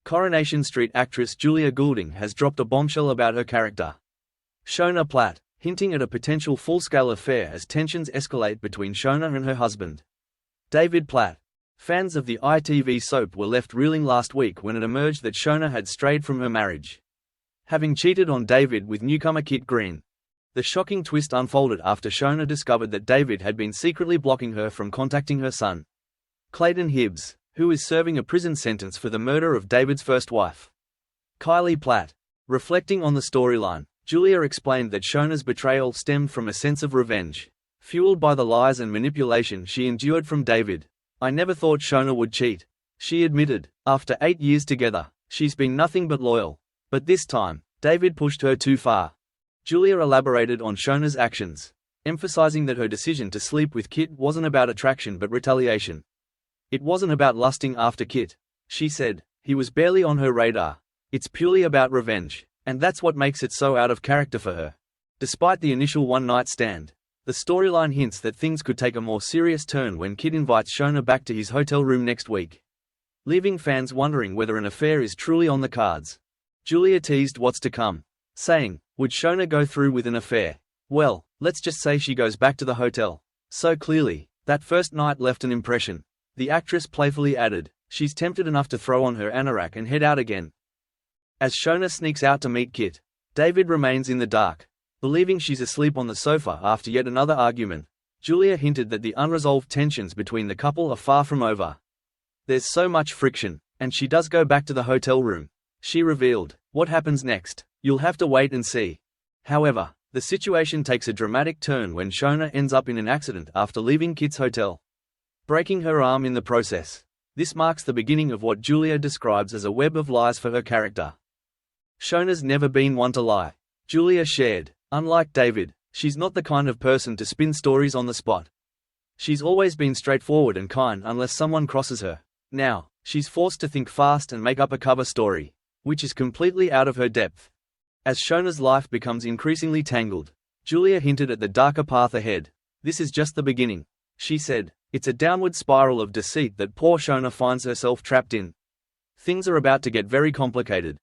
Coronation Street actress Julia Goulding has dropped a bombshell about her character. Shona Platt, hinting at a potential full-scale affair as tensions escalate between Shona and her husband, David Platt. Fans of the ITV soap were left reeling last week when it emerged that Shona had strayed from her marriage, having cheated on David with newcomer Kit Green. The shocking twist unfolded after Shona discovered that David had been secretly blocking her from contacting her son, Clayton Hibbs, who is serving a prison sentence for the murder of David's first wife, Kylie Platt. Reflecting on the storyline, Julia explained that Shona's betrayal stemmed from a sense of revenge, fueled by the lies and manipulation she endured from David. "I never thought Shona would cheat," she admitted. "After 8 years together, she's been nothing but loyal. But this time, David pushed her too far." Julia elaborated on Shona's actions, emphasizing that her decision to sleep with Kit wasn't about attraction but retaliation. "It wasn't about lusting after Kit," she said. "He was barely on her radar. It's purely about revenge, and that's what makes it so out of character for her." Despite the initial one-night stand, the storyline hints that things could take a more serious turn when Kit invites Shona back to his hotel room next week, leaving fans wondering whether an affair is truly on the cards. Julia teased what's to come, saying, "Would Shona go through with an affair? Well, let's just say she goes back to the hotel. So clearly, that first night left an impression." The actress playfully added, "She's tempted enough to throw on her anorak and head out again." As Shona sneaks out to meet Kit, David remains in the dark, believing she's asleep on the sofa after yet another argument. Julia hinted that the unresolved tensions between the couple are far from over. "There's so much friction, and she does go back to the hotel room," she revealed. "What happens next? You'll have to wait and see." However, the situation takes a dramatic turn when Shona ends up in an accident after leaving Kit's hotel, breaking her arm in the process. This marks the beginning of what Julia describes as a web of lies for her character. "Shona's never been one to lie," Julia shared. "Unlike David, she's not the kind of person to spin stories on the spot. She's always been straightforward and kind unless someone crosses her. Now, she's forced to think fast and make up a cover story, which is completely out of her depth." As Shona's life becomes increasingly tangled, Julia hinted at the darker path ahead. "This is just the beginning," she said. "It's a downward spiral of deceit that poor Shona finds herself trapped in. Things are about to get very complicated."